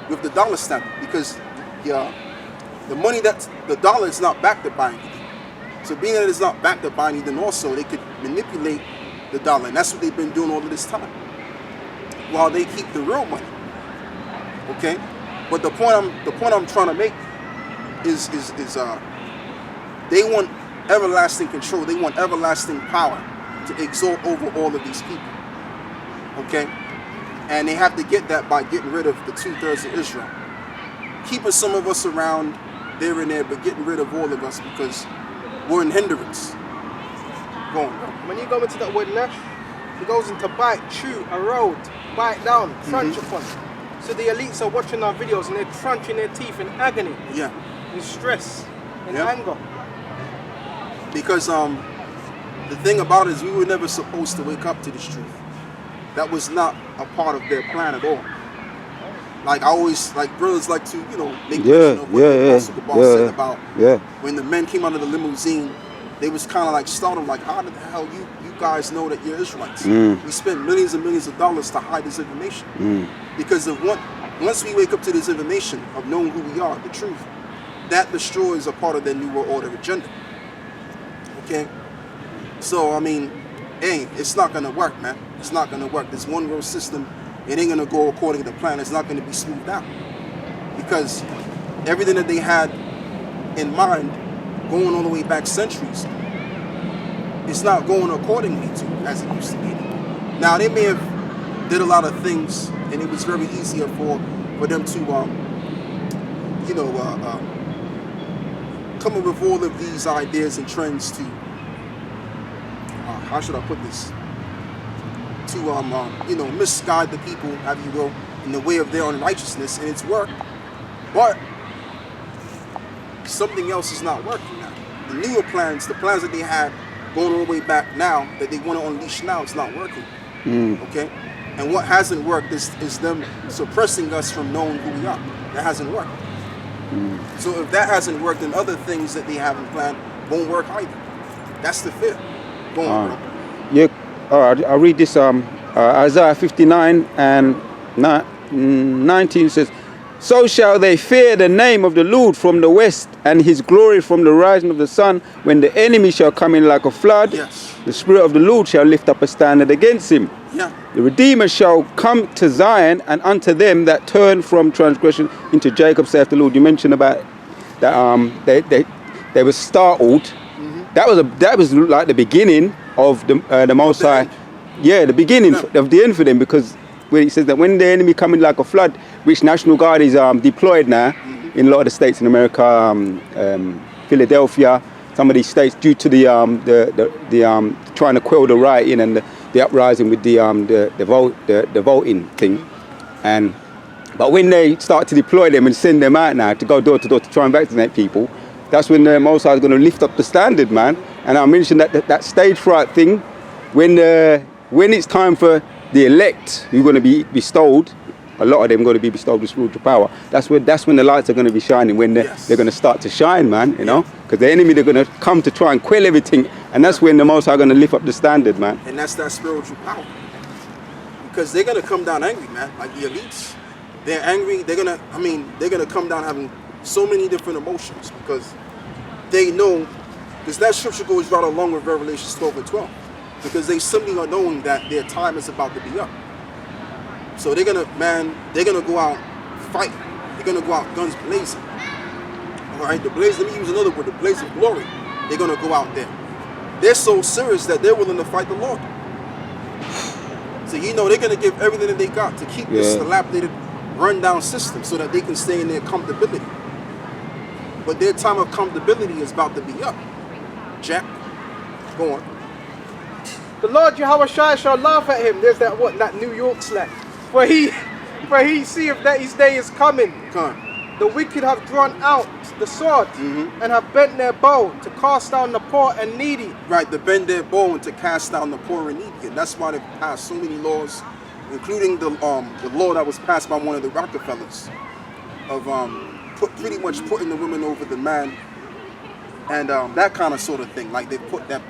with the dollar standard, because the money the dollar is not backed up by anything. So being that it's not backed up by anything, also they could manipulate the dollar, and that's what they've been doing all of this time, while they keep the real money. Okay, but the point I'm trying to make is they want everlasting control. They want everlasting power to exalt over all of these people. Okay, and they have to get that by getting rid of the 2/3 of Israel, keeping some of us around there and there, but getting rid of all of us because we're in hindrance. Go on, bro. When you go into that word nash, it goes into bite, chew, erode, bite down, crunch upon. So the elites are watching our videos and they're crunching their teeth in agony, in stress, in anger. Because the thing about it is we were never supposed to wake up to this truth. That was not a part of their plan at all. Like I always, like brothers like to, make mention of what the Apostle said about when the men came out of the limousine, they was kind of like startled, like how the hell you guys know that you're Israelites? We spent millions and millions of dollars to hide this information. Because once we wake up to this information of knowing who we are, the truth, that destroys a part of their New World Order agenda. Okay? So, I mean, hey, it's not going to work, man. It's not going to work. This one world system, it ain't going to go according to plan. It's not going to be smoothed out. Because everything that they had in mind, going all the way back centuries, it's not going accordingly to as it used to be. Now, they may have did a lot of things, and it was very easier for them to, come up with all of these ideas and trends to, how should I put this? To, misguide the people, have you will, in the way of their unrighteousness, and it's worked. But something else is not working now. The newer plans, the plans that they had going all the way back now, that they want to unleash now, it's not working. Okay? And what hasn't worked is them suppressing us from knowing who we are. That hasn't worked. So if that hasn't worked, then other things that they haven't planned won't work either. That's the fear. Go on, bro. Yeah, I'll read this. Isaiah 59 and 19 says, "So shall they fear the name of the Lord from the west, and his glory from the rising of the sun. When the enemy shall come in like a flood, the Spirit of the Lord shall lift up a standard against him. The Redeemer shall come to Zion, and unto them that turn from transgression into Jacob, saith the Lord." You mentioned about that they were startled. That was like the beginning of the Most High. Yeah, the beginning of the end for them, because where it says that when the enemy coming like a flood, which National Guard is deployed now in a lot of the states in America, Philadelphia, some of these states, due to the trying to quell the rioting and the uprising with the voting thing. But when they start to deploy them and send them out now to go door to door to try and vaccinate people, that's when the Most High is going to lift up the standard, man. And I mentioned that stage fright thing, when it's time for the elect who are going to be bestowed, a lot of them are going to be bestowed with spiritual power. That's when the lights are going to be shining, when they're going to start to shine, man, because the enemy, they're going to come to try and quell everything, and that's when the Most High are going to lift up the standard, man. And that's that spiritual power. Because they're going to come down angry, man, like the elites. They're angry, they're going to come down having so many different emotions, because they know, because that scripture goes right along with Revelation 12 and 12, because they simply are knowing that their time is about to be up. So they're gonna go out fighting. They're gonna go out guns blazing. All right, let me use another word, the blaze of glory. They're gonna go out there. They're so serious that they're willing to fight the Lord. So they're gonna give everything that they got to keep this dilapidated, rundown system, so that they can stay in their comfortability. But their time of comfortability is about to be up. Jack, go on. The Lord Yahweh shall laugh at him. There's that New York slang. For he seeth that his day is coming. The wicked have drawn out the sword and have bent their bow to cast down the poor and needy. Right, to bend their bow and to cast down the poor and needy. And that's why they've passed so many laws, including the law that was passed by one of the Rockefellers of pretty much putting the women over the man, and that kind of sort of thing. Like they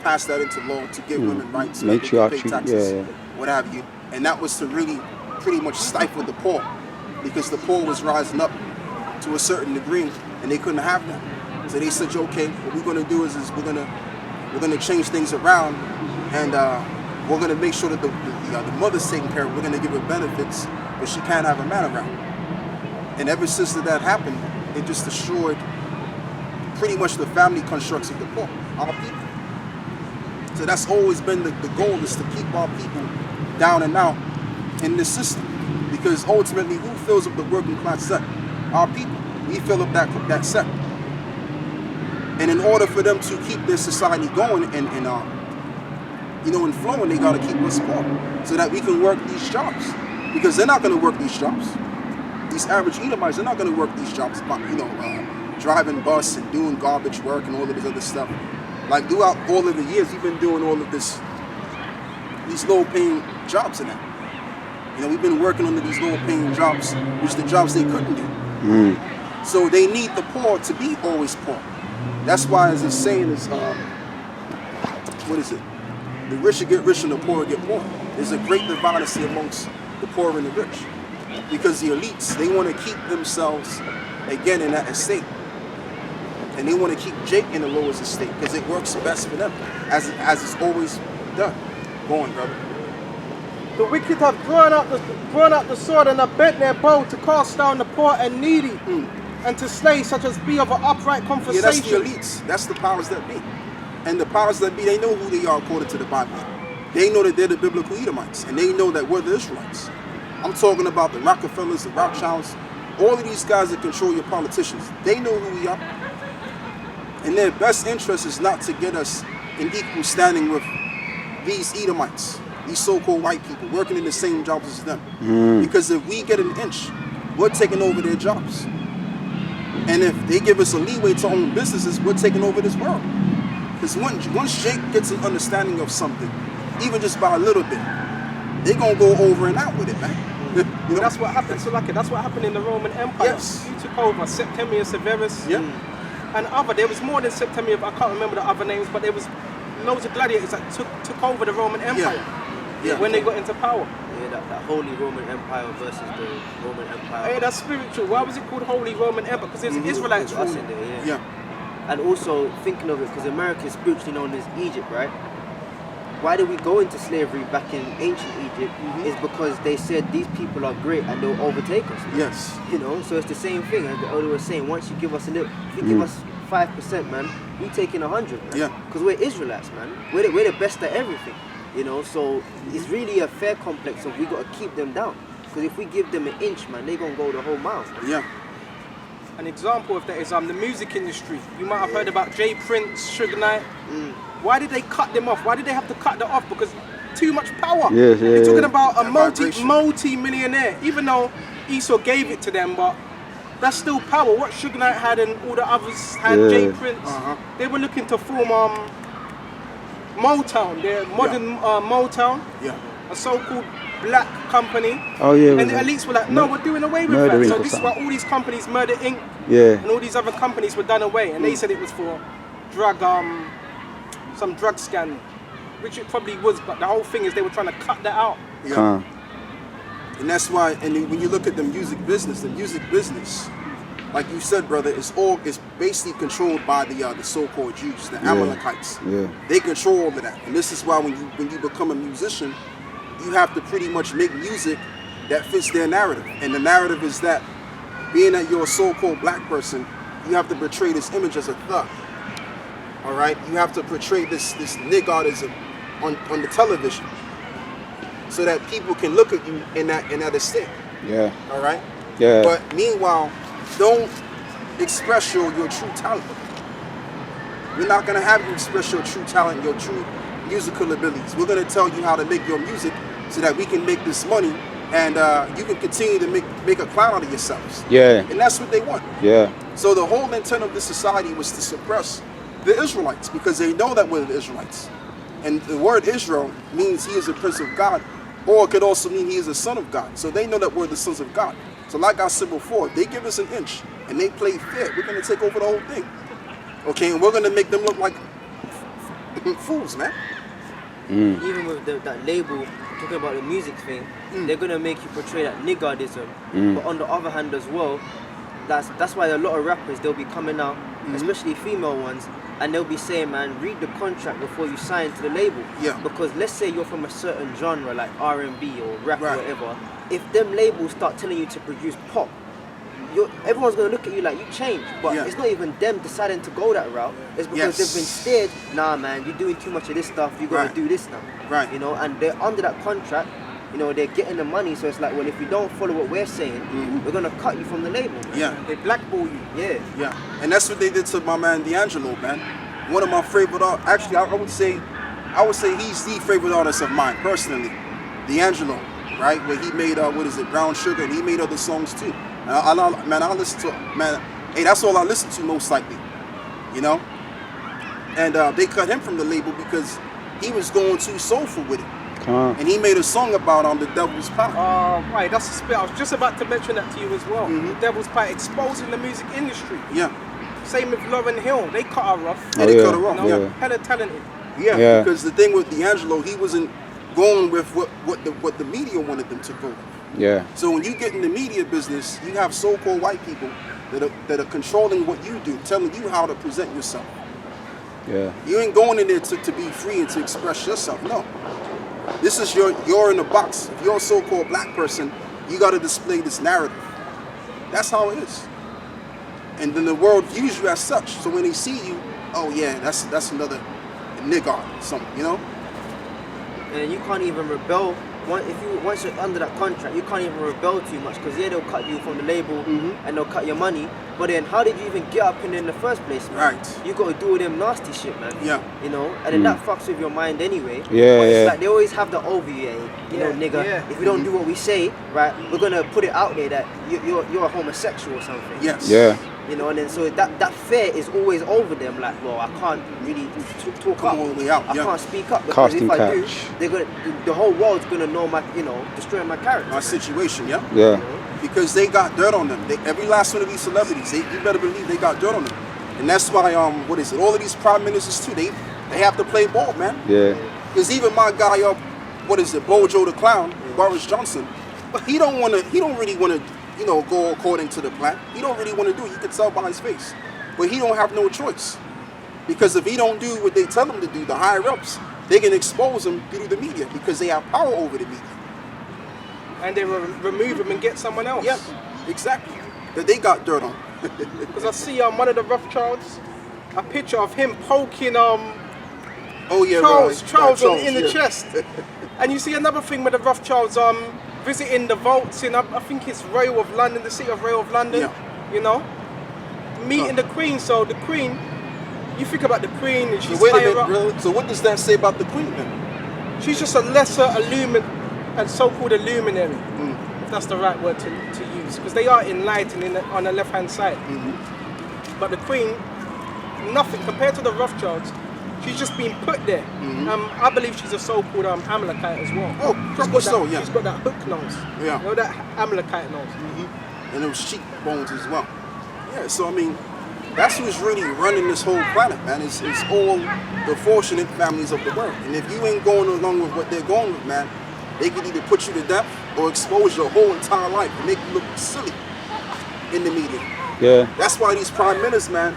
passed that into law to give women rights, to pay taxes, what have you. And that was to really pretty much stifle the poor because the poor was rising up to a certain degree and they couldn't have that. So they said, okay, what we're going to do is we're going to change things around, and we're going to make sure that the mother's taken care of. We're going to give her benefits, but she can't have a man around. And ever since that happened, it just destroyed pretty much the family constructs of the poor, our people. So that's always been the goal, is to keep our people down and out in this system. Because ultimately, who fills up the working class set? Our people. We fill up that set. And in order for them to keep their society going and flowing, they gotta keep us poor so that we can work these jobs. Because they're not gonna work these jobs. These average Edomites, they're not gonna work these jobs, driving bus and doing garbage work and all of this other stuff. Like throughout all of the years, we've been doing all of these low-paying jobs in that. We've been working under these low-paying jobs, which the jobs they couldn't do. So they need the poor to be always poor. That's why, as the saying is, what is it? The rich get rich and the poor get poor. There's a great dividence amongst the poor and the rich, because the elites, they want to keep themselves again in that estate. And they want to keep Jake in the lowest estate because it works best for them, as it's always done. Go on, brother. The wicked have drawn out the sword and have bent their bow to cast down the poor and needy, and to slay such as be of an upright conversation. Yeah, that's the elites. That's the powers that be. And the powers that be, they know who they are according to the Bible. They know that they're the biblical Edomites, and they know that we're the Israelites. I'm talking about the Rockefellers, the Rothschilds, all of these guys that control your politicians. They know who we are. And their best interest is not to get us in equal standing with these Edomites, these so-called white people working in the same jobs as them. Because if we get an inch, we're taking over their jobs. And if they give us a leeway to own businesses, we're taking over this world. Because once Jake gets an understanding of something, even just by a little bit, they're going to go over and out with it, man. That's what happened. So that's what happened in the Roman Empire. Yes. You took over Septimius Severus. Yeah. And there was more than Septimius, I can't remember the other names, but there was loads of gladiators that took over the Roman Empire when they got into power. Yeah, that Holy Roman Empire versus the Roman Empire. Hey, that's spiritual. Why was it called Holy Roman Empire? Because there's Israelites Us ruling. in there, Yeah. And also thinking of it, because America is spiritually known as Egypt, right? Why did we go into slavery back in ancient Egypt? Is because they said these people are great and they'll overtake us. Yes. So it's the same thing as the elder was saying. Once you give us a little, if you give us 5%, man, we taking 100, man. Yeah. Because we're Israelites, man. We're the best at everything. So it's really a fair complex of we got to keep them down. Because if we give them an inch, man, they're going to go the whole mile. Yeah. An example of that is the music industry. You might have heard about Jay Prince, Suge Knight. Why did they cut them off? Why did they have to cut that off? Because too much power. Yes, You're talking about a vibration. multi-millionaire. Even though Esau gave it to them, but that's still power. What Suge Knight had and all the others had, Jay Prince, they were looking to form Motown, their modern Motown, a so-called black company. Oh yeah. And the elites were like, no, we're doing away with that. So this is why all these companies, Murder Inc. and all these other companies were done away. And they said it was for some drug scandal, which it probably was, but the whole thing is they were trying to cut that out. Yeah. And that's why, and when you look at the music business, like you said, brother, it's basically controlled by the so-called Jews, the Amalekites. Yeah. They control all of that. And this is why when you become a musician, you have to pretty much make music that fits their narrative. And the narrative is that being that you're a so-called black person, you have to portray this image as a thug. All right? You have to portray this niggardism on the television so that people can look at you in that estate. Yeah. All right? Yeah. But meanwhile, don't express your true talent. We're not going to have you express your true talent, your true musical abilities. We're going to tell you how to make your music so that we can make this money and you can continue to make a clown out of yourselves. Yeah. And that's what they want. Yeah. So the whole intent of this society was to suppress the Israelites because they know that we're the Israelites. And the word Israel means he is a prince of God, or it could also mean he is a son of God. So they know that we're the sons of God. So like I said before, they give us an inch and they play fair. We're going to take over the whole thing. Okay, and we're going to make them look like fools, man. Even with that label, talking about the music thing, they're gonna make you portray that niggardism. But on the other hand as well, that's why a lot of rappers, they'll be coming out, especially female ones, and they'll be saying, man, read the contract before you sign to the label. Yeah. Because let's say you're from a certain genre like R&B or rap or whatever, if them labels start telling you to produce pop, everyone's gonna look at you like you changed. But it's not even them deciding to go that route. It's because they've been steered. Nah, man, you're doing too much of this stuff. You gotta do this now. Right. You know, and they're under that contract. You know, they're getting the money. So it's like, well, if you don't follow what we're saying, we're gonna cut you from the label. Man. Yeah. They blackball you. Yeah. Yeah. And that's what they did to my man D'Angelo, man. One of my favorite artists. Actually, I would say he's the favorite artist of mine personally. D'Angelo, right? Where he made Brown Sugar, and he made other songs too. I listen to, man, hey, that's all I listen to most likely, you know? And they cut him from the label because he was going too soulful with it. And he made a song about the Devil's Pie. Oh, right, that's a spit. I was just about to mention that to you as well. The Devil's Pie exposing the music industry. Yeah. Same with Lauryn Hill. They cut her off. Yeah, they cut her off, You know, hella talented. Yeah, because the thing with D'Angelo, he wasn't going with what the media wanted them to go with. Yeah. So when you get in the media business, you have so-called white people that are controlling what you do, telling you how to present yourself. Yeah. You ain't going in there to be free and to express yourself. No. This is you're in a box. If you're a so-called black person, you got to display this narrative. That's how it is. And then the world views you as such. So when they see you, oh yeah, that's another nigga or something, you know? And you can't even rebel. Once you're under that contract, you can't even rebel too much because they'll cut you from the label and they'll cut your money. But then how did you even get up in the first place, man? Right. You got to do all them nasty shit, man. Yeah. You know, and then that fucks with your mind anyway. Yeah, but it's yeah. like they always have the overview, you know, nigga. Yeah. If you don't do what we say, right, we're gonna put it out there that you're a homosexual or something. Yes. Yeah. You know, and then so that fear is always over them. Like, well, I can't really talk Come up. all the way out, I yeah. can't speak up because Casting if I couch. do, they're gonna the whole world's gonna know my, you know, destroying my character. My situation, yeah? Yeah. Because they got dirt on them. Every last one of these celebrities, you better believe they got dirt on them. And that's why, all of these prime ministers too, they have to play ball, man. Yeah. Because even my guy Bojo the Clown, Boris Johnson, he don't really want to, go according to the plan. He don't really want to do it. You can tell by his face. But he don't have no choice. Because if he don't do what they tell him to do, the higher ups, they can expose him through the media because they have power over the media. And they will remove him and get someone else. Yeah, exactly. That they got dirt on. Because I see one of the Rothschilds, a picture of him poking Charles in the chest. And you see another thing with the Rothschilds visiting the vaults in, I think it's Royal of London, the city of Royal of London, you know, meeting the Queen. So the Queen, you think about the Queen and she's higher up. Really? So what does that say about the Queen then? She's just a lesser so-called illuminary, if that's the right word to use, because they are enlightened on the left-hand side. But the Queen, nothing compared to the Rothschilds. She's just been put there. I believe she's a so-called Amalekite as well. Oh, probably so, yeah. She's got that hook nose. Yeah. You know, that Amalekite nose. And those cheekbones as well. Yeah, so I mean, that's who's really running this whole planet, man. It's all the fortunate families of the world. And if you ain't going along with what they're going with, man, they can either put you to death or expose your whole entire life and make you look silly in the media. Yeah. That's why these prime ministers, man,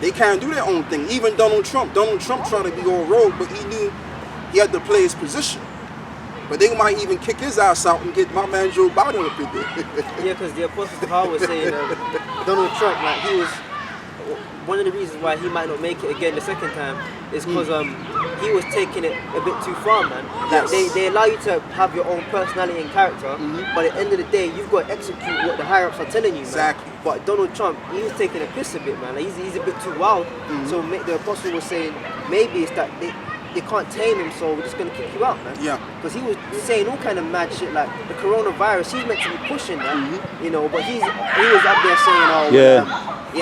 they can't do their own thing. Even Donald Trump tried to be on road, but he knew he had to play his position. But they might even kick his ass out and get my man Joe Biden up in there. Yeah, because the Apostle Paul was saying Donald Trump, like he was, one of the reasons why he might not make it again the second time is because he was taking it a bit too far, man. Like they allow you to have your own personality and character, but at the end of the day, you've got to execute what the higher ups are telling you, man. Exactly. But Donald Trump, he was taking a piss a bit, man. Like, he's a bit too wild. So the Apostle was saying maybe it's that they can't tame him, so we're just gonna kick you out, man. Yeah. Because he was saying all kind of mad shit, like the coronavirus. He's meant to be pushing that, you know, but he was up there saying, well, we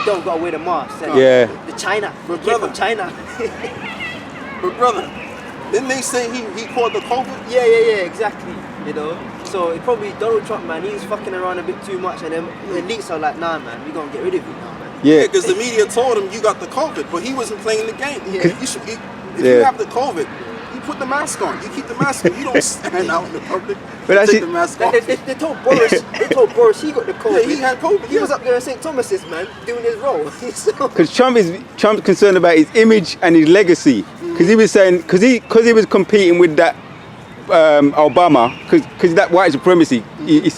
don't gotta wear the mask. The China, But came from China. But brother, didn't they say he caught the COVID? Yeah, exactly. You know, so it probably Donald Trump, man. He's fucking around a bit too much, and then the elites are like, nah, man, we gonna get rid of you now, man. Yeah. Because the media told him you got the COVID, but he wasn't playing the game. Yeah. If you have the COVID, you put the mask on. You keep the mask on. You don't stand out in the public. But You I take see- the mask Like, off. they told Boris he got the COVID. Yeah, he had COVID. He was up there in St. Thomas's, man, doing his role. So- Because Trump's concerned about his image and his legacy. Because he was saying, because he was competing with that Obama, because that white supremacy, he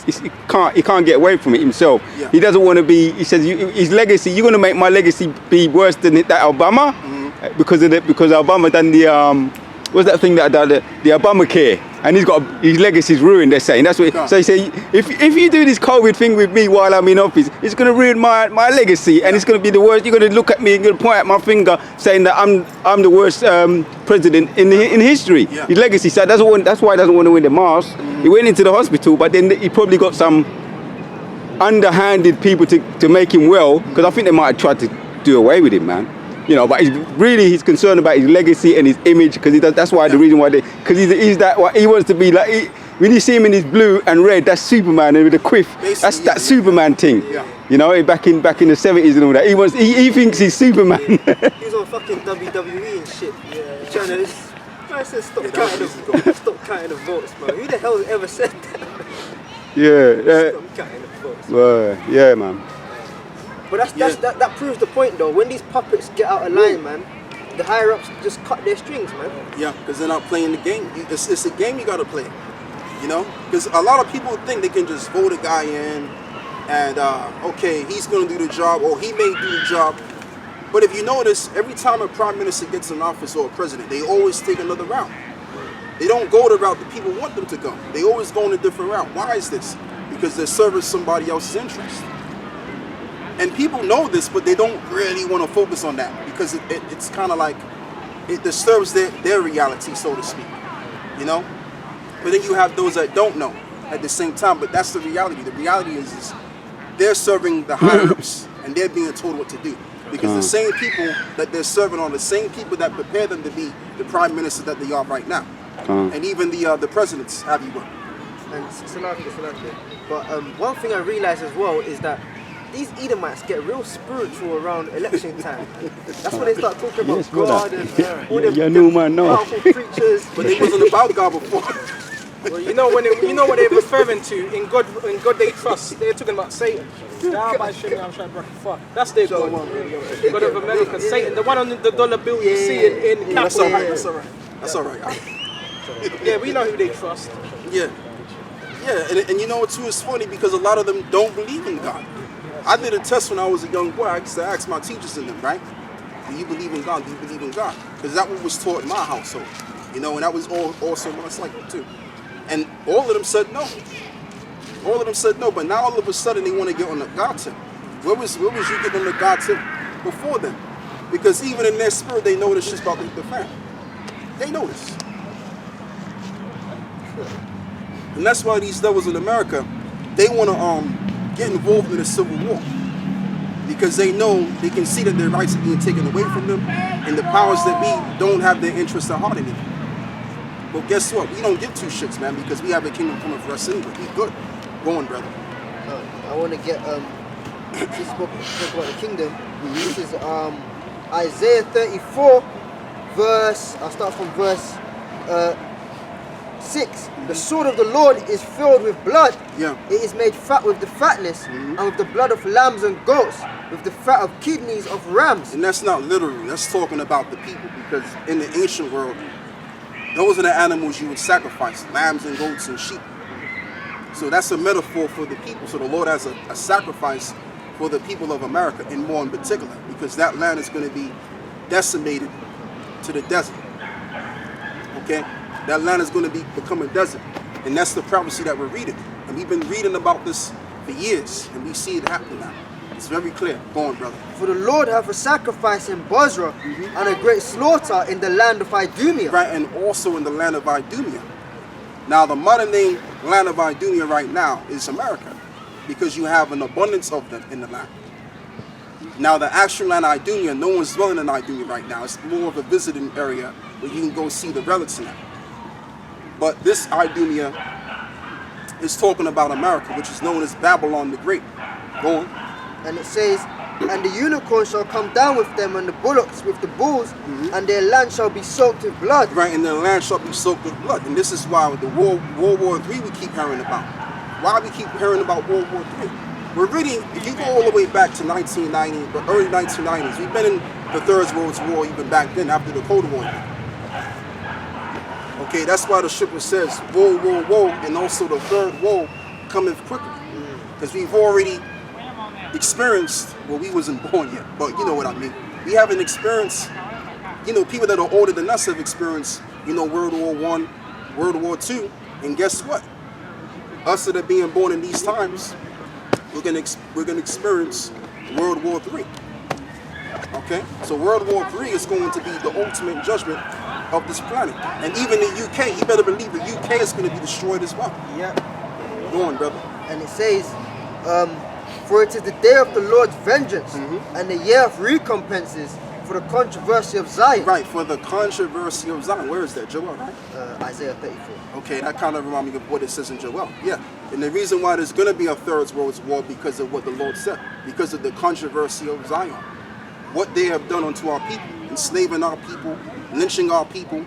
can't get away from it himself. Yeah. He doesn't want to be. He says his legacy. You're going to make my legacy be worse than that Obama, because Obama done the what's that thing that done the Obamacare, and his legacy's ruined. They're saying that's what. So he say if you do this COVID thing with me while I'm in office, it's going to ruin my legacy, and it's going to be the worst. You're going to look at me and going to point at my finger, saying that I'm the worst president in history. Yeah. His legacy. So that's why he doesn't want to win the mask. He went into the hospital, but then he probably got some underhanded people to make him well, because I think they might have tried to do away with him, man. You know, but he's concerned about his legacy and his image, because that's why the reason why because he's that he wants to be like when you see him in his blue and red, that's Superman, and with the quiff, that's that Superman thing. Yeah. You know, back in the 70s and all that. He thinks he's Superman. He was on fucking WWE and shit. Yeah. Trying to. I said stop counting the votes, bro. Who the hell ever said that? Yeah. Stop counting the votes. Yeah, man. But that proves the point though. When these puppets get out of line, man, the higher ups just cut their strings, man. Yeah, because they're not playing the game. It's a game you got to play. You know, because a lot of people think they can just vote a guy in, and okay, he's going to do the job, or he may do the job. But if you notice, every time a prime minister gets in office or a president, they always take another route. They don't go the route that people want them to go. They always go in a different route. Why is this? Because they're serving somebody else's interest. And people know this, but they don't really want to focus on that, because it's kind of like it disturbs their reality, so to speak. You know? But then you have those that don't know at the same time, but that's the reality. The reality is they're serving the higher-ups, and they're being told what to do. Because the same people that they're serving are the same people that prepare them to be the prime minister that they are right now. And even the presidents have you. And Salaki. But one thing I realized as well is that these Edomites get real spiritual around election time. That's when they start talking about God and all them powerful preachers. But they wasn't about God before. Well, you know what they're referring to in God they trust. They're talking about Satan. That's their God. God of America, Satan, the one on the dollar bill you see in That's capital. alright. That's alright. Yeah, we know who they trust. Yeah, and you know what too is funny, because a lot of them don't believe in God. I did a test when I was a young boy. I used to ask my teachers in them, right? Do you believe in God? Do you believe in God? Because that what was taught in my household, you know, and that was also most likely too. And all of them said no. All of them said no, but now all of a sudden they want to get on the God tip. Where was you getting on the God tip before then? Because even in their spirit, they know this shit's about the family. They know this. And that's why these devils in America, they want to get involved in a civil war, because they know they can see that their rights are being taken away from them, and the powers that be don't have their interests at heart anymore. But guess what? We don't give two shits, man, because we have a kingdom coming for us anyway. We good. Go on, brother. I want to get this book about the kingdom. This is Isaiah 34, verse. I'll start from verse 6. The sword of the Lord is filled with blood. Yeah. It is made fat with the fatness, and with the blood of lambs and goats, with the fat of kidneys of rams. And that's not literally. That's talking about the people, because in the ancient world, those are the animals you would sacrifice, lambs and goats and sheep. So that's a metaphor for the people. So the Lord has a sacrifice for the people of America, and more in particular, because that land is going to be decimated to the desert. Okay? That land is going to become a desert. And that's the prophecy that we're reading. And we've been reading about this for years, and we see it happen now. It's very clear. Go on, brother. For the Lord hath a sacrifice in Bozrah, and a great slaughter in the land of Idumea. Right, and also in the land of Idumea. Now, the modern name land of Idumea right now is America, because you have an abundance of them in the land. Now, the actual land of Idumea, no one's dwelling in Idumea right now. It's more of a visiting area where you can go see the relics in it. But this Idumea is talking about America, which is known as Babylon the Great. Go on. And it says, And the unicorn shall come down with them, and the bullocks with the bulls, and their land shall be soaked with blood. Right, and the land shall be soaked with blood. And this is why the World War III we keep hearing about. Why we keep hearing about World War III? We're really, if you go all the way back to 1990, the early 1990s, we've been in the Third World War even back then, after the Cold War. Okay, that's why the scripture says, woe, woe, woe, and also the third woe cometh quickly. Because we've already experienced, well, we wasn't born yet, but you know what I mean. We haven't experienced, you know, people that are older than us have experienced, you know, World War I, World War II, and guess what? Us that are being born in these times, we're gonna experience World War III. Okay, so World War III is going to be the ultimate judgment of this planet, and even the UK. You better believe the UK is going to be destroyed as well. Yeah. Go on, brother. And it says, for it is the day of the Lord's vengeance, and the year of recompenses for the controversy of Zion. Right, for the controversy of Zion. Where is that, Joel? Right? Isaiah 34. Okay, that kind of reminds me of what it says in Joel. Yeah, and the reason why there's going to be a third world war because of what the Lord said, because of the controversy of Zion, what they have done unto our people, enslaving our people, lynching our people.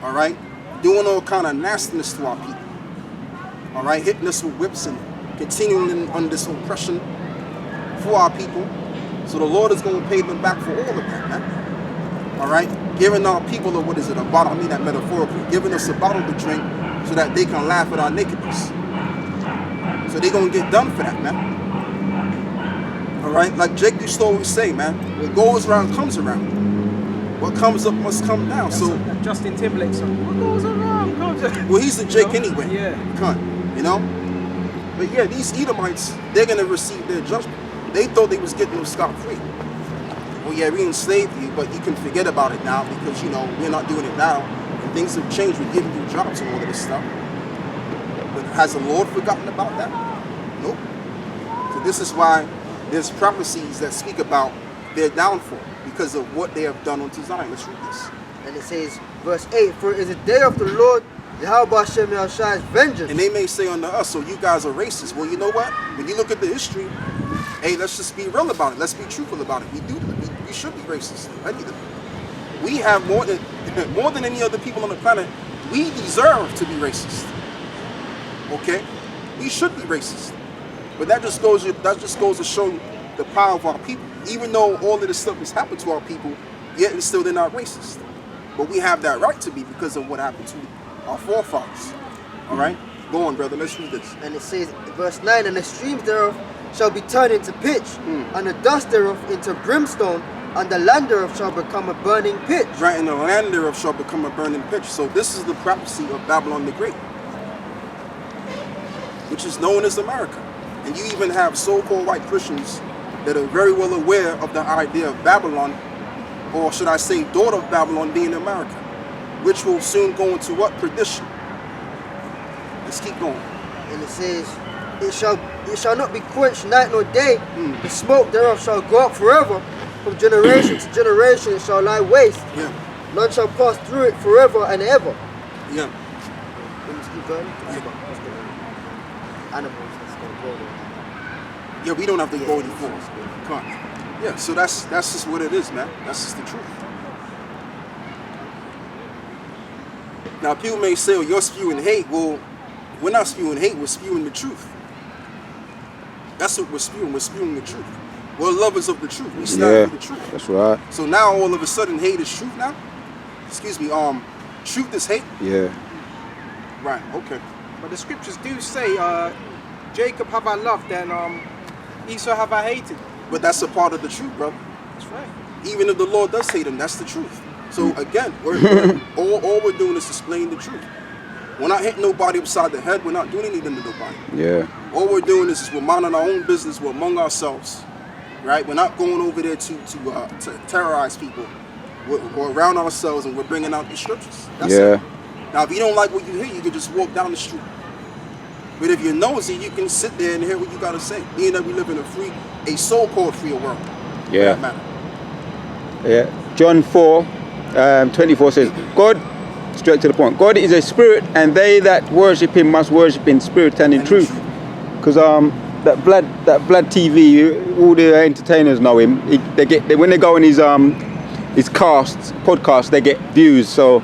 All right, doing all kind of nastiness to our people. All right, hitting us with whips and continuing on this oppression for our people. So the Lord is going to pay them back for all of that, man. All right, giving our people a bottle, I mean that metaphorically, giving us a bottle to drink so that they can laugh at our nakedness. So they're going to get done for that, man. All right, like Jake used to always say, man, what goes around comes around. What comes up must come down. So Justin Timberlake song. What goes around comes around. well, he's a Jake anyway. Yeah. You know? But yeah, these Edomites, they're going to receive their judgment. They thought they was getting them scot-free. Well, yeah, we enslaved you, but you can forget about it now because, you know, we're not doing it now. And things have changed. We're giving you jobs and all of this stuff. But has the Lord forgotten about that? Nope. So this is why there's prophecies that speak about their downfall because of what they have done unto Zion. Let's read this. And it says, verse 8, for it is the day of the Lord, Yahweh Hashem Yahushai's vengeance. And they may say unto us, so you guys are racist. Well, you know what? When you look at the history, hey, let's just be real about it. Let's be truthful about it. We should be racist. We have more than any other people on the planet. We deserve to be racist. Okay? We should be racist. But that just goes to show the power of our people. Even though all of this stuff has happened to our people, yet and still they're not racist. But we have that right to be because of what happened to our forefathers. All right? Go on, brother. Let's read this. And it says, verse 9, and the streams thereof shall be turned into pitch, and the dust thereof into brimstone, and the land thereof shall become a burning pitch. Right, and the land thereof shall become a burning pitch. So this is the prophecy of Babylon the Great, which is known as America. And you even have so-called white Christians that are very well aware of the idea of Babylon, or should I say daughter of Babylon being America, which will soon go into what? Perdition. Let's keep going. And it says, it shall not be quenched night nor day, the smoke thereof shall go up forever, from generation to generation it shall lie waste. Yeah. None shall pass through it forever and ever. Yeah. Let me keep going. Animals, let's go. Yeah, we don't have to go any further. Come on. Yeah, so that's just what it is, man. That's just the truth. Now, people may say, oh, you're spewing hate. Well, we're not spewing hate. We're spewing the truth. That's what we're spewing. We're spewing the truth. We're lovers of the truth. We stand for the truth. That's right. So now, all of a sudden, hate is truth now? Excuse me, truth is hate? Yeah. Right, okay. But the scriptures do say, Jacob have I loved and Esau have I hated. But that's a part of the truth, brother. That's right. Even if the Lord does hate him, that's the truth. So again, all we're doing is displaying the truth. We're not hitting nobody upside the head. We're not doing anything to nobody. Yeah. All we're doing is we're minding our own business. We're among ourselves, right? We're not going over there to terrorize people. We're around ourselves and we're bringing out the scriptures. That's it. Now, if you don't like what you hear, you can just walk down the street. But if you're nosy, you can sit there and hear what you got to say. Being that we live in a so-called free world. Yeah. For that matter. Yeah. John 4:24 says, God, straight to the point, God is a spirit, and they that worship him must worship in spirit and in truth. Because Blood TV, all the entertainers know him. When they go on his podcasts, they get views, so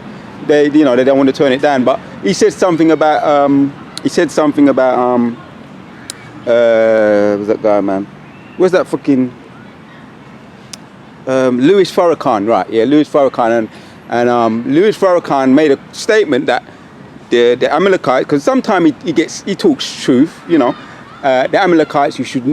they don't want to turn it down. But he said something about what's that guy, man? Where's that fucking Louis Farrakhan, right? Yeah, Louis Farrakhan, and Louis Farrakhan made a statement that the Amalekites, because sometimes he talks truth, the Amalekites, you should